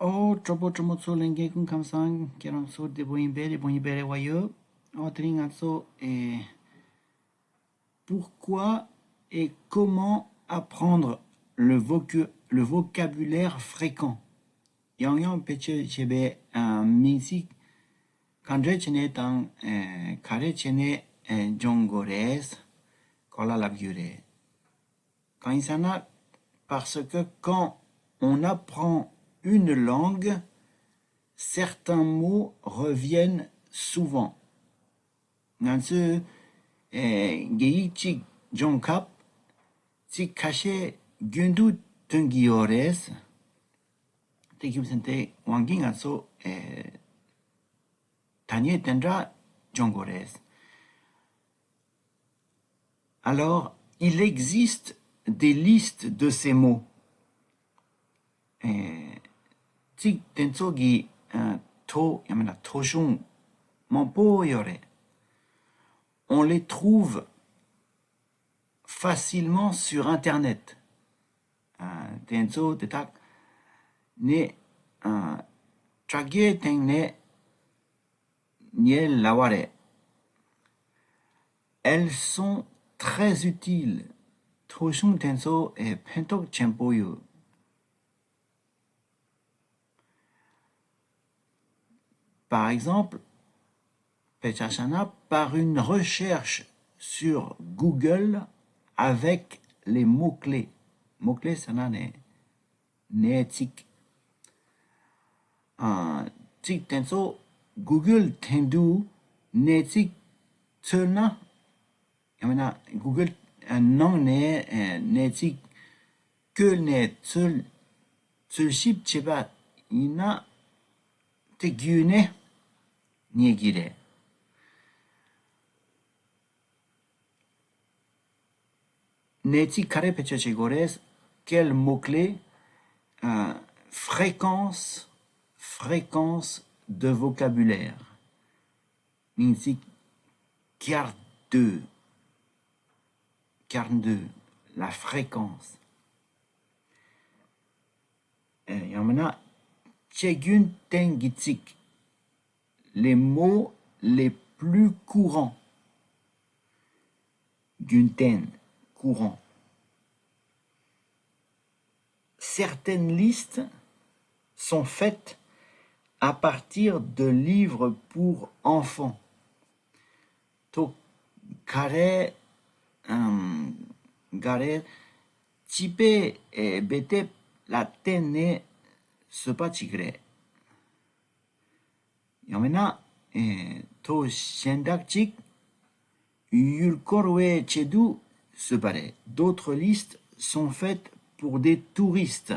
Oh, trobo tromotso lenge kun kamsang, kiram so de boimbere wayo. Otring also, pourquoi et comment apprendre le vocabulaire fréquent? Yang yang peche chebe minsi kandre chene tang kare chene jongores kola labgyure. Quand il s'en a, parce que quand on apprend une langue, certains mots reviennent souvent. Nansu geichi jonkap si kache gundu tungiores tekim sente wanging also tanye tendra jongores. Alors, il existe des listes de ces mots. Si tenso gi to yamena toshun mampo yore. On les trouve facilement sur Internet. Tenso detak ne trage tengne nie laware. Elles sont très utiles. Toshun tenso et pentok chempoyu. Par exemple, Pechachana, par une recherche sur Google avec les mots-clés. Mots-clés, ça n'a tik. Tik tenso, Google tendu, tik tselna. Yamena, Google non ne tik que ne tsel ship cheba ina te gyune niegire. Neti kare pechechegores, quel mot-clé fréquence de vocabulaire. Minsi 42, la fréquence. Yamana chegun tengitik, les mots les plus courants. Gunten, courant. Certaines listes sont faites à partir de livres pour enfants. To kare gare chipe bete la tene sepa chigre. Yamena to shendak chik yulkorwe chedu separe. D'autres listes sont faites pour des touristes.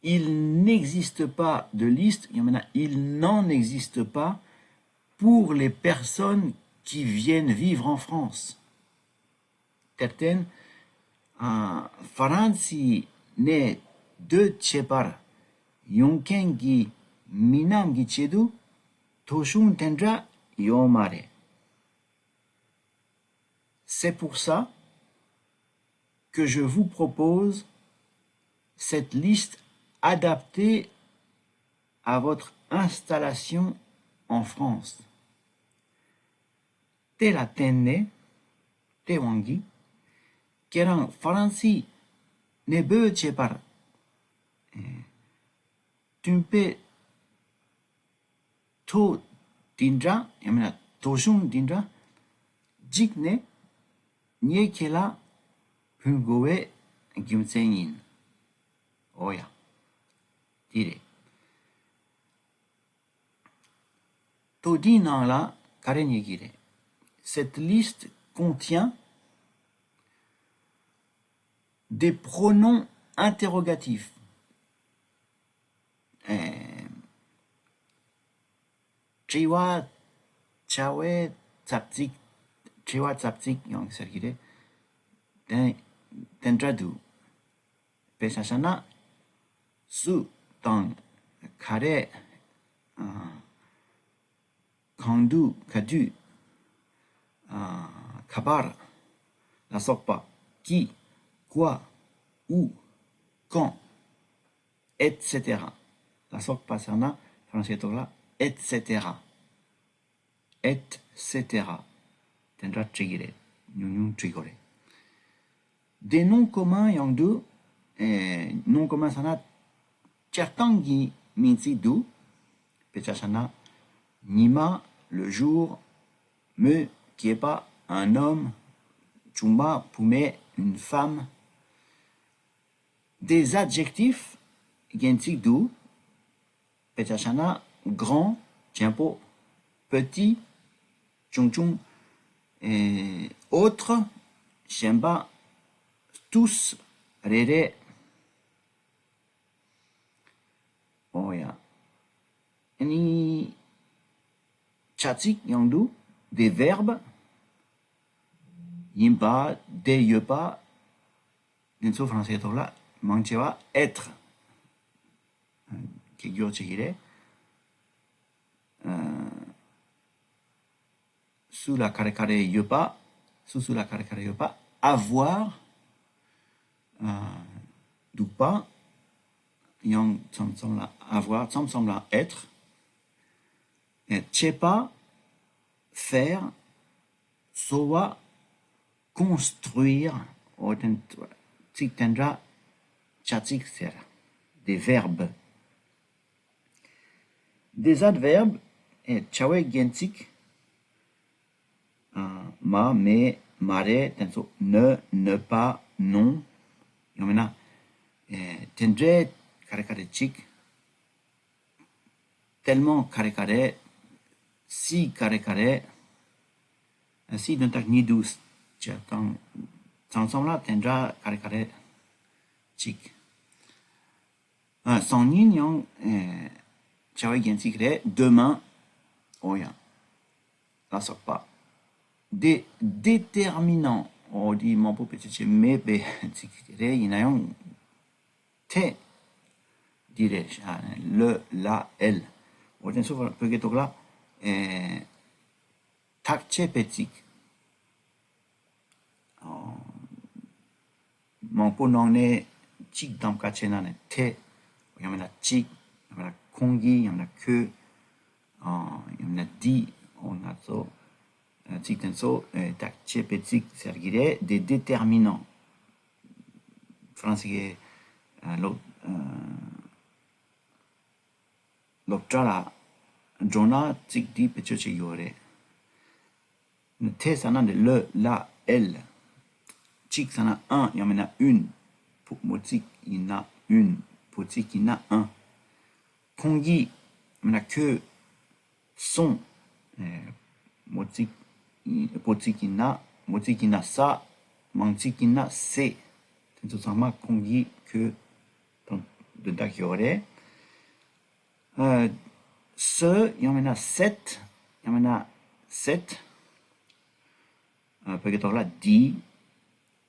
Il n'existe pas de liste, il n'en existe pas pour les personnes qui viennent vivre en France. Certaines, Faransi ne de Chepar, Yonkengi Minam Gichedu, Toshun Tendra Yomare. C'est pour ça que je vous propose cette liste adaptée à votre installation en France. Te la tenne, te wangi, keran faransi ne beche par tumpe to dindra, yamena toshun dindra, jikne nye kela pungowe gyumtsenin. Oya, dire. To dinan la kare gire. Cette liste contient des pronoms interrogatifs. Chiwa, chawe, tsaptik, chiwa tsaptik, yang sergire, tendradu. Pesashana, su, tang, kare, kandu, kadu, kabar, la sort pas. Qui, quoi, où, quand, etc. La sort pas sana, français là, etc. etc. Tendra trigire, nyung trigore. Des noms communs yang du, noms communs sana, Chertangi minsi du, Pechasana, Nima, le jour, Me, qui est pas un homme, Chumba, Pume, une femme. Des adjectifs, Gensik du, Pechasana, grand, Tiempo, petit, Chung Chung, et autres, Shemba, tous, Rere. Oh ya. Any Chatsik Yangdu, des verbes, Yimpa, de Yepa, Denso français là, Manchewa, être. Kegyo Chegire. Sous la kare Yepa, sous la kare Yepa, avoir, Dupa, Yang semble avoir, semble être, Chepa, faire, Sowa, construire, Tendra, Chatsik, des verbes. Des adverbes, Chawe Gensik, ma, me, mare, ne pas, non. Yomena, tendre, kare chik, tellement kare, si kare, si d'un tak ni douce, quand ensemble là, tendra kare chik. Sans nin yang, Chawe Gensik, demain, oh ya, la sort pas. Des déterminants, on dit mon pauvre petit mais il y a un te dirais le la elle on dit souvent peut-être là takche petit mon pauvre non est chic dans kachena te il y en a chic il y en a kongi il y en a que il y en a dit on a so Tiktenso, takche petit sergire des déterminants. Français, l'octrala, Jonah, tik di pechoche yore. Te sana de le, la, elle. Chik sana un, il y en a une. Pour motik, il y en a une. Potik, il y en a un. Kongi, il y en a que son. Motik, Potikina, Motikina sa, Mantikina se. C'est tout simplement qu'on dit que de Dakiore. Ce, il y en a 7. Il y en a 7. Peut-être là, dit.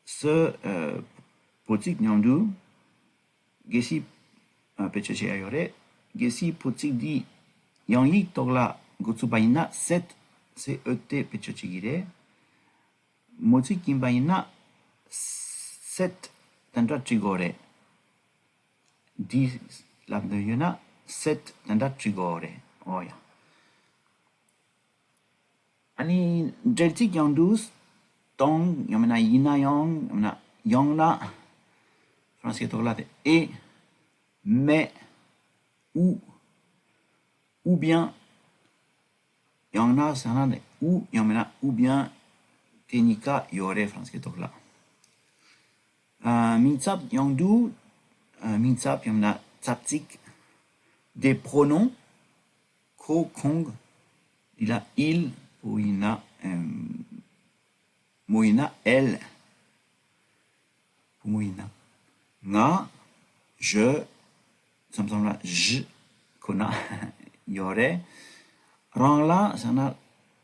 Ce, Potik Nyandu. Gesi, Pecheche Ayore. Gesi, Potik dit. Yang yi togla, Gotsubaina 7. CET Pechochigire, Mozi Kimbaina 7 Tandra Trigore, 10 Labdoyuna 7 Tandra Trigore, oh ya. Ani Deltik Yandus, Tong, Yamana Yina Yang, Yamana Yangla, français Toglate, et, mais, ou bien, il y en a, c'est un ou, il y en a, ou bien, tenika yore, français, donc là. Minsap, yangdu, minsap, il y en a, tsaptik, des pronoms, ko, kong, il a il, moina, elle, moina, nga, je, ça me semble là, je, kona, yore, Rangla, ça a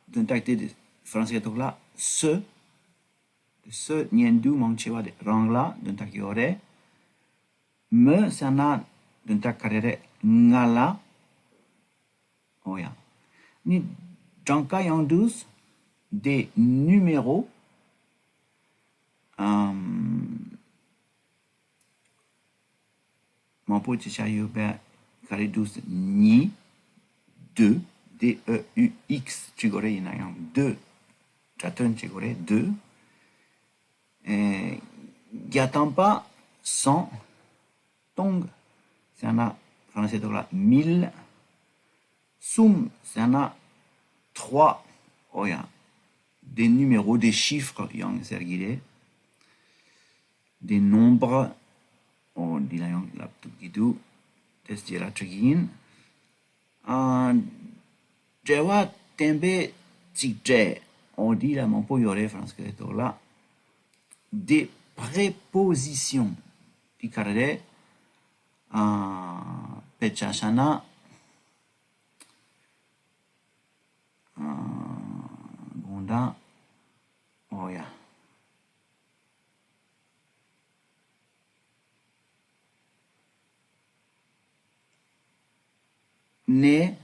d'un tacté de français donc là, ce niendu manchewa de rangla d'un tac yore, me, ça a d'un tac carré ngala, oh ya. Ni janka yandus des numéros, Mampu cicayu be karidus ni, 2, D-E-U-X, cigore inayang 2, jatun cigore 2. Gatampa 100, tong, c'est un français de là 1000, sum, c'est un 3, oh ya, des numéros, des chiffres, yang sergile, des nombres, oh dilayang la tugidu, testi la trigin, Jawa tembe tije, on dit la mon yore français de là, des prépositions, di carre, pechashana, gonda, oh ya. Né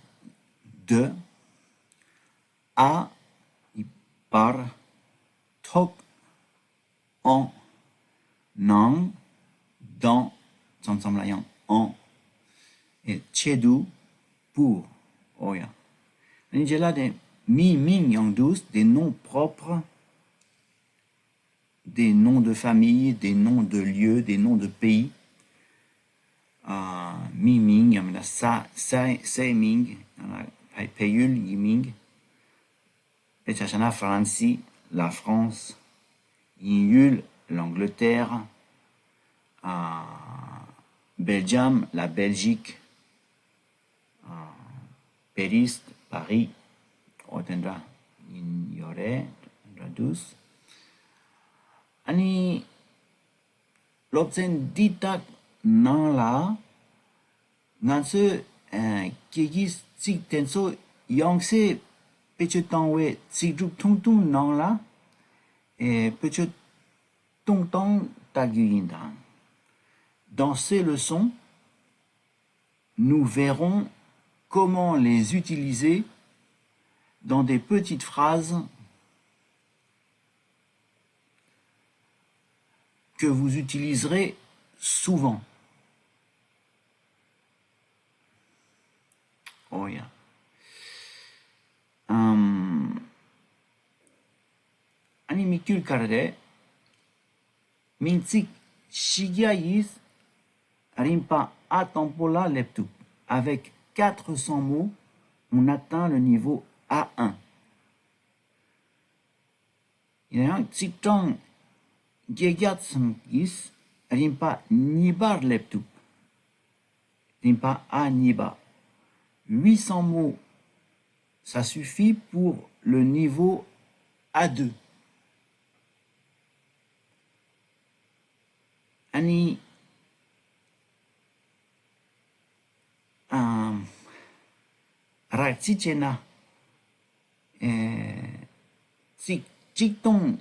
de, a, par, tok, en, nang, dans, ensemble en, et chedu, pour, oh ya. J'ai là des mi, ming, yang douce, des noms propres, des noms de famille, des noms de lieux, des noms de pays. Mi Ming, il y a Sai Ming, Payul Yiming, Pechachana Franci, la France, Yul, l'Angleterre, Belgium, la Belgique, Paris, Paris, Otendra, Yore, douce. Ani l'obsen ditak nan la, nan se kegis tsik tenso yangse peche tangwe tsik drup tong tong nan la, et peche tong tong taguyindan. Dans ces leçons, nous verrons comment les utiliser dans des petites phrases que vous utiliserez souvent. Oh yeah. Animicul carre, mintsik shigiaïs, rimpa atampola leptu. Avec 400 mots, on atteint le niveau A1. Il y a un petit temps, Gegatsmgis, rimpa nibar leptu. Rimpa a niba. 800 mots, ça suffit pour le niveau A2. Ani Ratsichena Chikton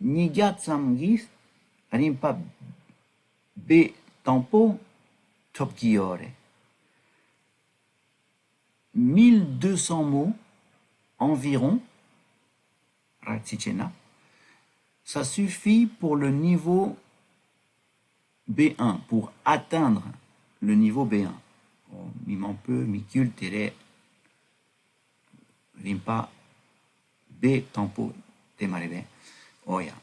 Nigatsamgis Rimpa B Tampo Topkiore. 1200 mots environ, Ratsichena, ça suffit pour le niveau B1, pour atteindre le niveau B1. Mi m'en peut, mi cultere, rimpa B tampo temarebe, oya.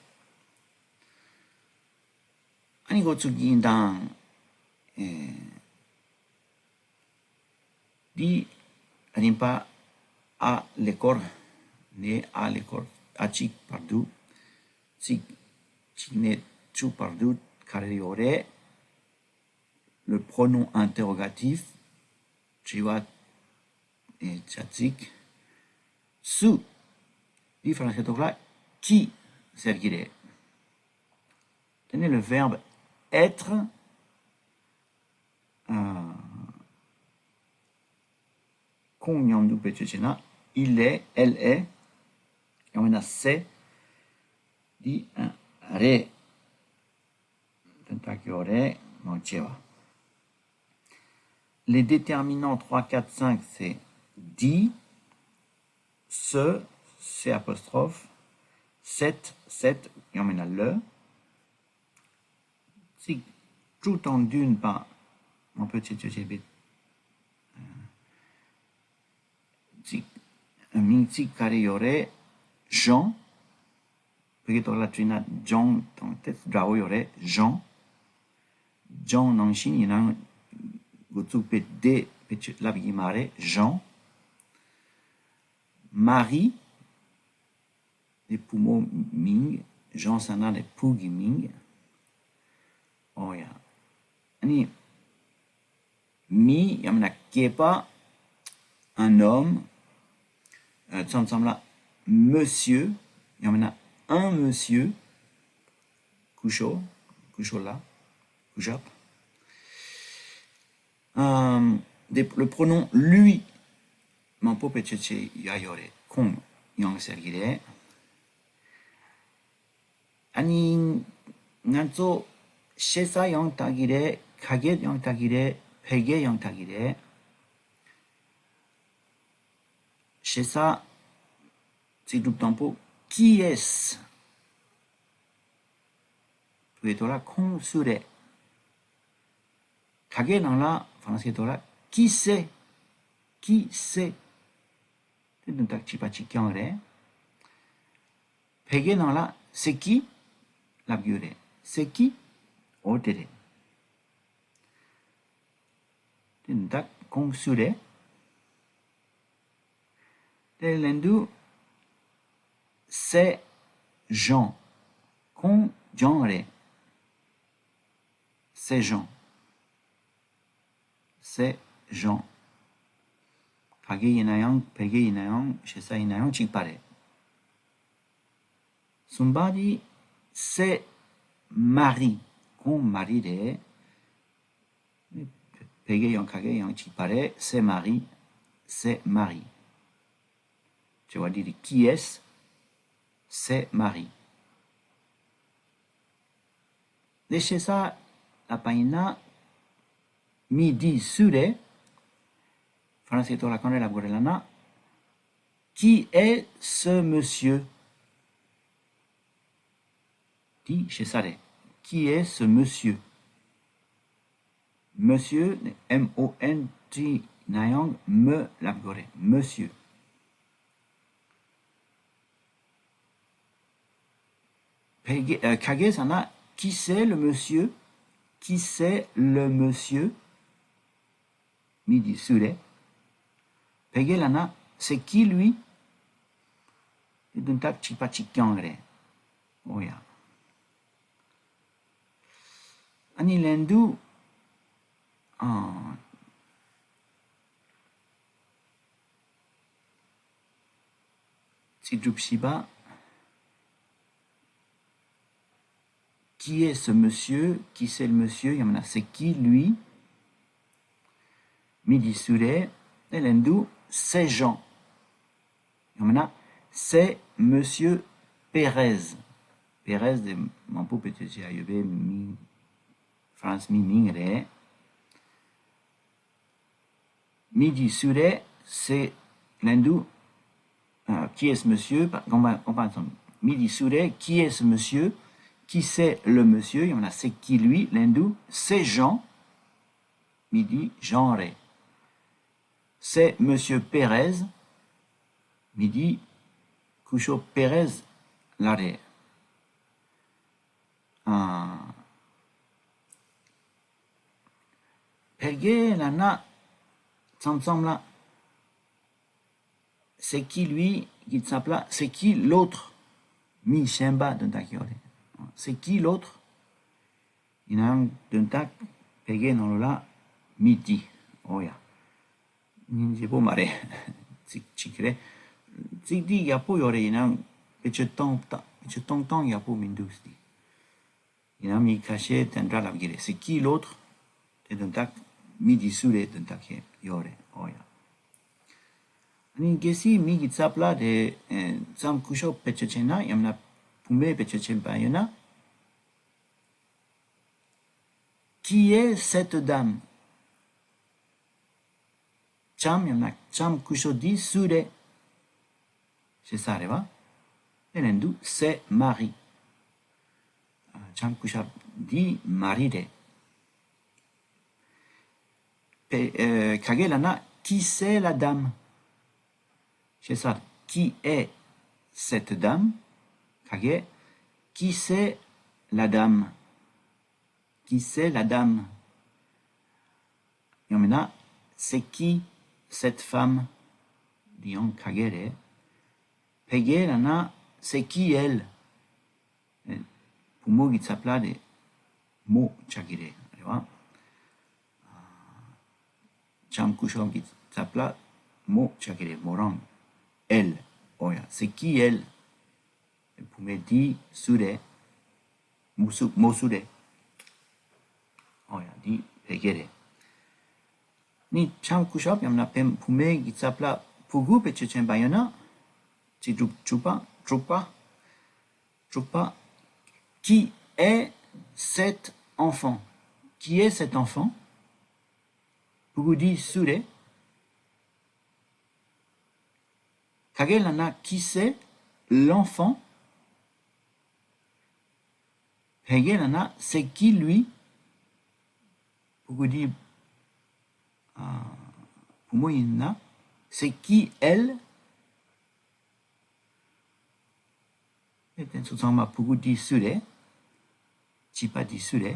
Anigo tsugi dan di rimpa a l'école, ne a l'école, a chik pardu, chik chine chu pardu, carriore, le pronom interrogatif, chiwat et tchatsik, su, di français là, qui servirait. Tenez le verbe être, il est, elle est, et on a c'est, dit un ré, les déterminants 3, 4, 5, c'est dit, ce, c'est apostrophe, 7, 7, et on a le, Si tout en d'une pas, on peut dire si minci carré y aurait Jean, begitu la trina Jean dans tête draw y aurait Jean, Jean non chine y a gutsu pe de pe la mare Jean, Marie, les poumons Ming, Jean sana les pougi Ming. Oh ya. Ani mi yamna kepa un homme ensemble là monsieur yamna un monsieur kusho là kushap le pronom lui mampo pecheche yayore kong yang sergire ani nganzo shesa yang tagire kage yang tagire pege yang tagire shesa si du tempo qui est puetora kong sure kage nang la français tora qui c'est c'est un chipa chikiangre pege nang la c'est qui la biure c'est qui otere tindak kong sure de lendu c'est Jean kong genre c'est Jean kage inayang pege inayang shesa inayang chikpare somebody c'est Marie kong Marie de pege yang kage yang chikpare c'est Marie tu vas dire qui est c'est Marie de shesa la paina midi sure français to la connaît la gorelana qui est ce monsieur dit chez Sare qui est ce monsieur M-O-N-T Nayang me la gore monsieur kage sana qui c'est le monsieur midi sure pege lana c'est qui lui et d'un tak chipa chikyangre oya ani lendu si Drupshiba qui est ce monsieur qui c'est le monsieur yamana c'est qui lui midi sure lendu c'est Jean yamana c'est monsieur Pérez de mampo petit ayube mi France mi mingre midi sure c'est lendu qui est ce monsieur midi sure qui est ce monsieur qui c'est le monsieur il y en a c'est qui lui lendu c'est Jean midi genre c'est monsieur Pérez midi Coucho Pérez l'arrière Pergue lana ensemble là c'est qui lui qui s'appelle c'est qui l'autre mi shemba d'un takiore c'est qui l'autre il y a un d'un tak pergue non là midi oya ninje po mare chikre chikdi yapo yore inang pechetong yapo mindusti inang mi caché tendra la gire c'est qui l'autre et d'un tak midi sure d'un tak yore oya ani gesi mi gitsapla de sam kusho pechechena yamna pume pechechempa yana qui est cette dame cham yamna cham kusho di sure c'est ça va elendu c'est Marie cham kusha di marire. Kage lana, qui c'est la dame? C'est ça, qui est cette dame? Kage, qui c'est la dame? Qui c'est la dame? Yomena, c'est qui cette femme? Dion kagere. Pege lana, c'est qui elle? Pumo gitsapla de mo chagire. Cham kusho gitsapla mo chagire, morang. Elle. Oya, c'est qui elle? Pume di sure. Mosure. Oya, di pegere. Ni cham kushop yamna pem pume gitsapla pugu pechechen bayona. Ti chupa. Qui est cet enfant? Qui est cet enfant? Pugudi sure. Kagelana, qui c'est l'enfant? Hegelana, c'est qui lui? Pugudi Pumoyina, c'est qui elle? Pugudi sure. Chipa di sure.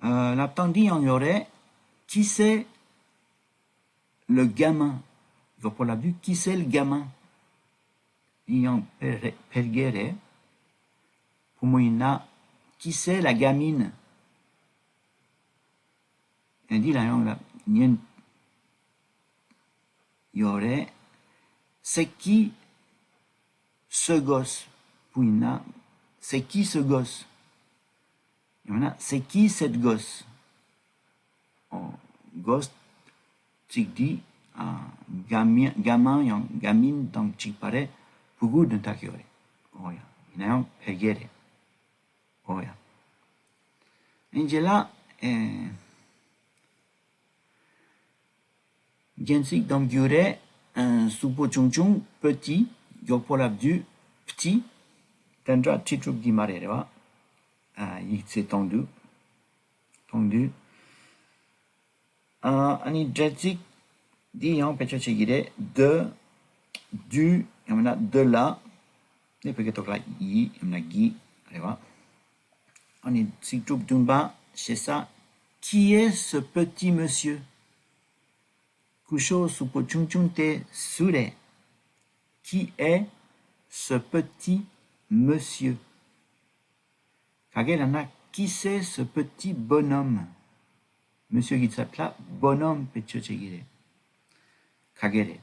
La tandi en aurait, qui c'est le gamin? Pour la vue, qui c'est le gamin? Ian pergere. Pumoyina, qui c'est la gamine? Et dit la langue, il y aurait, c'est qui ce gosse? Puina, c'est qui ce gosse? C'est qui cette gosse? Gosse, tu dis, gamin, gamine, donc tu parais, pour de takiore. Oya, il y a un pegere. Oya. Angela, Gensik donc duré un soupo chung chung petit, yopolab du petit, tendra titrup di marereva, il s'est tendu. Ani dretzik di yang pechoche gire de, du, yamana de la, ne peut que la yi, yamana gi, reva. Ani titrup dumba, c'est ça. Qui est ce petit monsieur? Kusho supo chung chung te sure. Qui est ce petit monsieur? Kagelana, qui c'est ce petit bonhomme? Monsieur Gitsapla, bonhomme pechochegire. Kagere.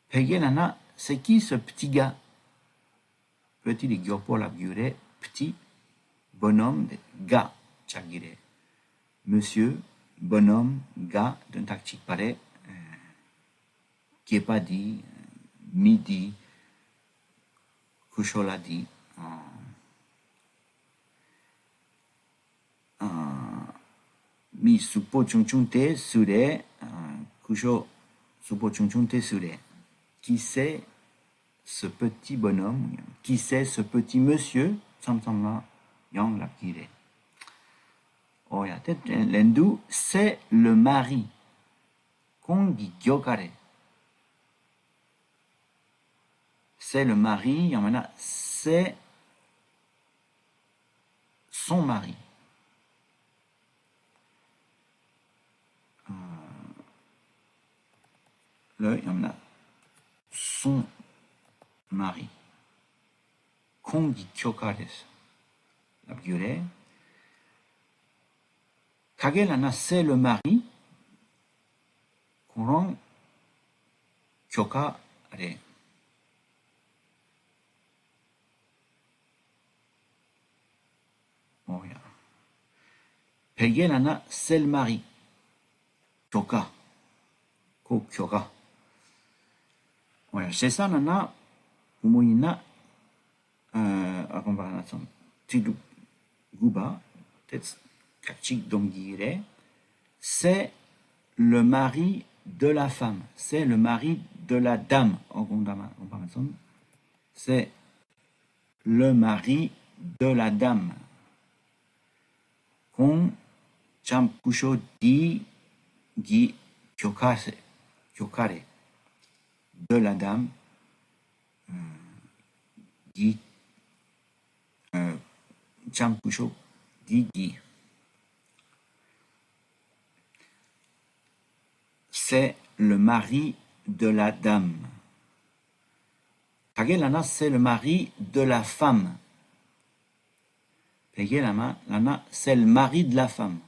Pegelana, c'est qui ce petit gars? Petit de Gyopola Gure, petit, bonhomme de gars chagire. Monsieur, bonhomme, gars, d'un tactique pareil, qui est pas dit, midi, kushola dit, mi supo chung chung te sure, kusho supo chung chung te sure. Qui c'est ce petit bonhomme? Qui c'est ce petit monsieur? Samsanga yang la kire. Oh, ya tête l'endu, c'est le mari. Kongi gyokare. C'est le mari, yamana, c'est son mari. Le yamana, son mari. Kongi kyokares. La biure. Kagelana, c'est le mari. Courant kyoka are. Oh ya. Pegelana, c'est le mari. Kyoka. Ko kyoka. Oh ya. C'est ça, nana. Umuina. Comparaison. Tidu guba. Peut-être kachik dongire. C'est le mari de la femme. C'est le mari de la dame. En comparaison. C'est le mari de la dame. Kon chamkusho di gi kyokare. De la dame. Gi chamkusho di gi. C'est le mari de la dame. Kage lana, c'est le mari de la femme. Pege lana, c'est le mari de la femme.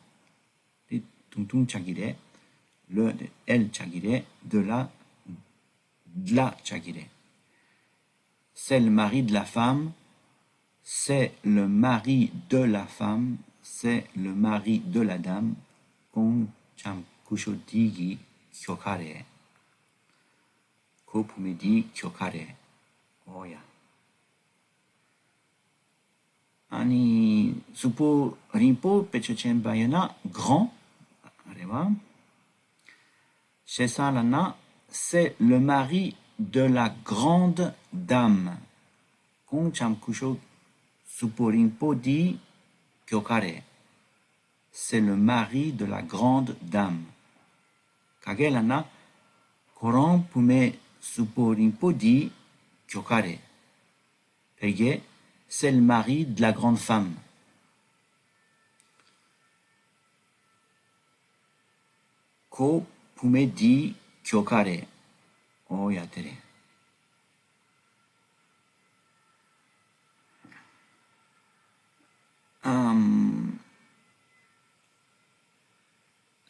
Tung chagire, le elle chagire, de la chagire. C'est le mari de la femme, c'est le mari de la femme, c'est le mari de la dame. Kon cham kusho digi kyokare. Ko pumedi kyokare. Oh ya. Ani supo rimpo pechochen bayana grand. Arriva. Chez Salana, c'est le mari de la grande dame. Kon cham kusho supo rimpo di kyokare. C'est le mari de la grande dame. Kagelana, koran pume supo rimpo di kyokare. Pege, c'est le mari de la grande femme. Ko pume di kyokare. Oh yatere.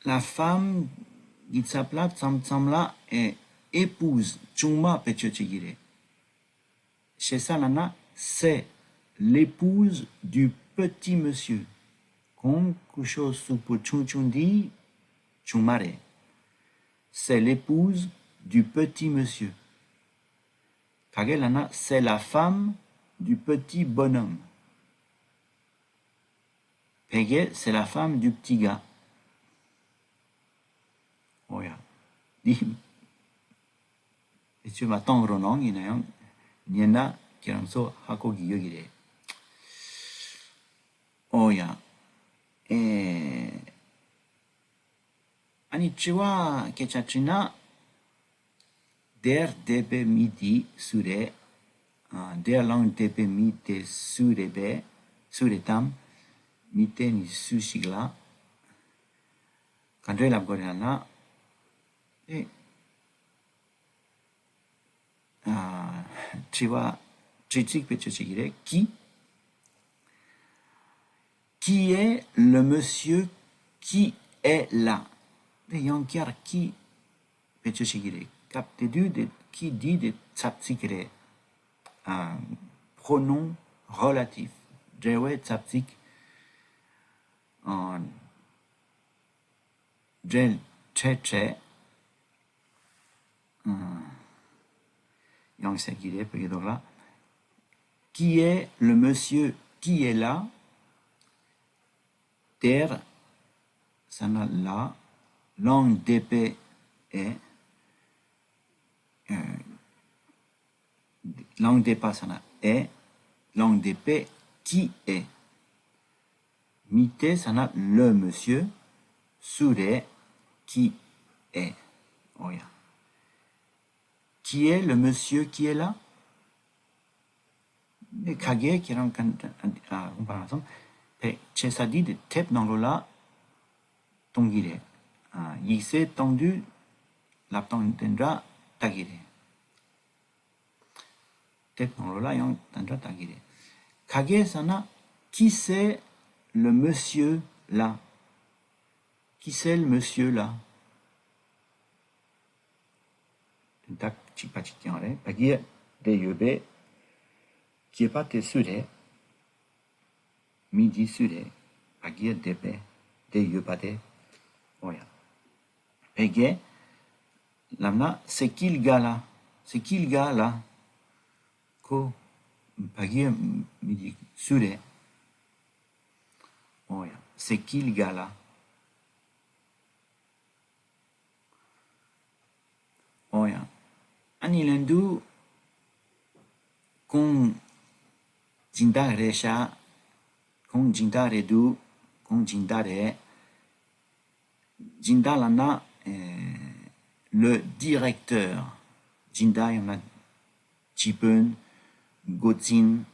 La femme gitsapla tsamla est épouse chuma pechechigire. Chez Salana, c'est l'épouse du petit monsieur. Kon kusho supo chunchundi chumare. C'est l'épouse du petit monsieur. Kagelana, c'est la femme du petit bonhomme. Pege, c'est la femme du petit gars. Oh ya. Di. Et tu m'attends ronong, inayang. Niena, kiramso, hako giyogire. Oh ya. Anichiwa kechachina der debe midi sure der lang debe mite surebe suretam mite ni sushigla kandre lab gorana chiwa chichik pechechigire qui est le monsieur qui est là? Yankiar qui pechechigire capte de qui dit de tsapsikire pronom relatif. Jewe tsapsik en jel cheche yang segire pegidora. Qui est le monsieur qui est là? Der sana la langue d'épée est langue d'épée sana est langue d'épée qui est mite sana le monsieur sure qui est. Oh yeah. Qui est le monsieur qui est là? Kage qui rend comparaison. C'è ça dit de tep dans l'ola tongire. Yise tendu la tendra tagire. Tep dans l'ola yang tendra tagire. Kage sana qui c'est le monsieur là? Qui c'est le monsieur là? Tak chipachitianre. Pagi de yobe qui est pas te sure. Midi sure. Pagi depe de yobade. Oya. Pege lamna c'est qui le gars là? C'est qui le gars là? Ko pagi midi sure. Oya. C'est qui le gars là? Oya. Ani lendu kon jinda resha, kong jinda redu, kong jinda re. Jinda lana, le directeur. Jinda, il y en a Chipun, Gotzin,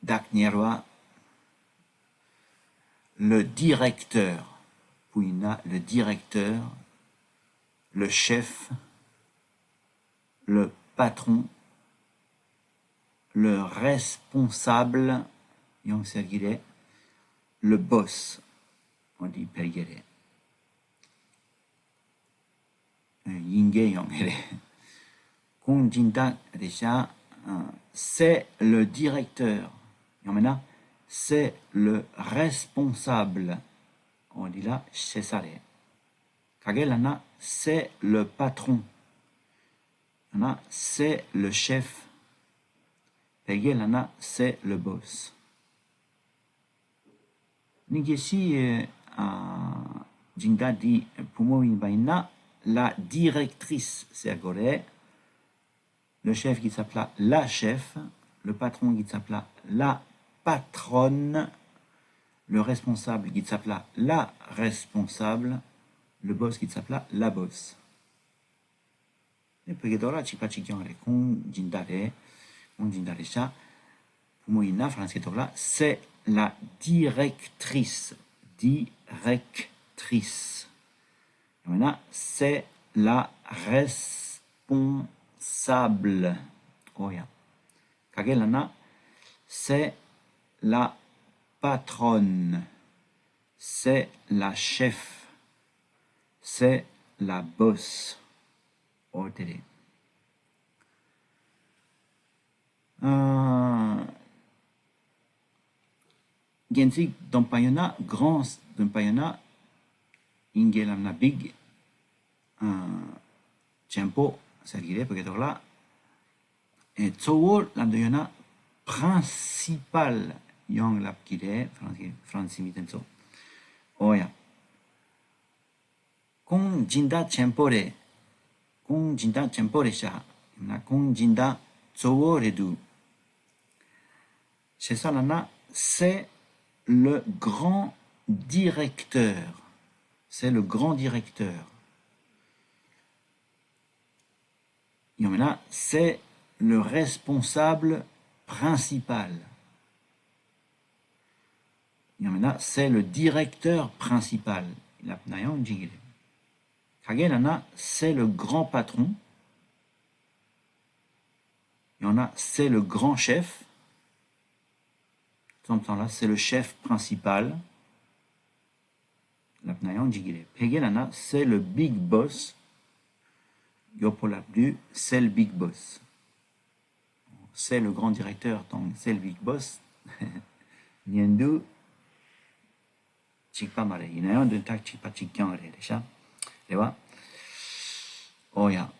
Dak Nierwa. Le directeur. Pouina, le directeur, le chef, le patron, le responsable, Yang Sergile, le boss, on dit Pergere. Yinge Yang Kongjinda déjà, c'est le directeur. Yamena, c'est le responsable. On dit là, c'est ça. Kagelana, c'est le patron. C'est le chef. Pegelana, c'est le boss. Nigesi Jinda dit Pumoin Baina, la directrice, c'est Agore. Le chef qui s'appela la chef. Le patron qui s'appela la patronne. Le responsable qui s'appela la responsable. Le boss qui s'appela la boss. E perché d'ora ci faccio chiamare con Jindare ça. Pour moi, in français, c'est la directrice. Directrice. Et maintenant, c'est la responsable. Oh, yeah. Kagelana, c'est la patronne. C'est la chef. C'est la boss. Oh, télé. Gensik Dampayana, grand Dampayana, Ingelamna Big, Tempo, Sergire, perché là, et Tsowol, l'Amdoyana, principal, Yang Lapkide, Franci Mitenso. Oh, ya. Kong Jinda Tempore, Kong Jinda Tempore Sha, Kong Jinda Tsoworedu. C'est ça, là, c'est le grand directeur. C'est le grand directeur. Yomena, c'est le responsable principal. Yomena, c'est le directeur principal. Kagelana, c'est le grand patron. Il y en a, c'est le grand chef. Là, c'est le chef principal. Pegelana, c'est le big boss. Yopolabdu, c'est le big boss. C'est le grand directeur, donc c'est le big boss. Niendu, chikpamare. Il y en a un de tak chikpachikyan déjà. Lewa. Oh ya.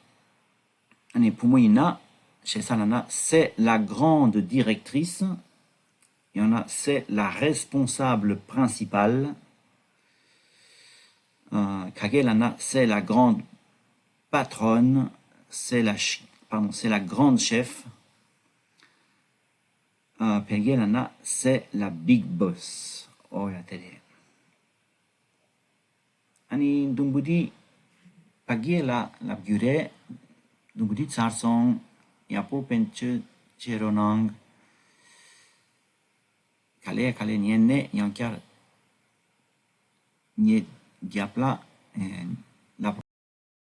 Pour moi, chez Salana, c'est la grande directrice. Il y en a, c'est la responsable principale. Kagelana, c'est la grande patronne. C'est la grande chef. Pegelana, c'est la big boss. Oh, ya télé. Ani dumbudi pagela la gure dumbudi tsarsong yapo penche cheronang kale nienne yankar nye diapla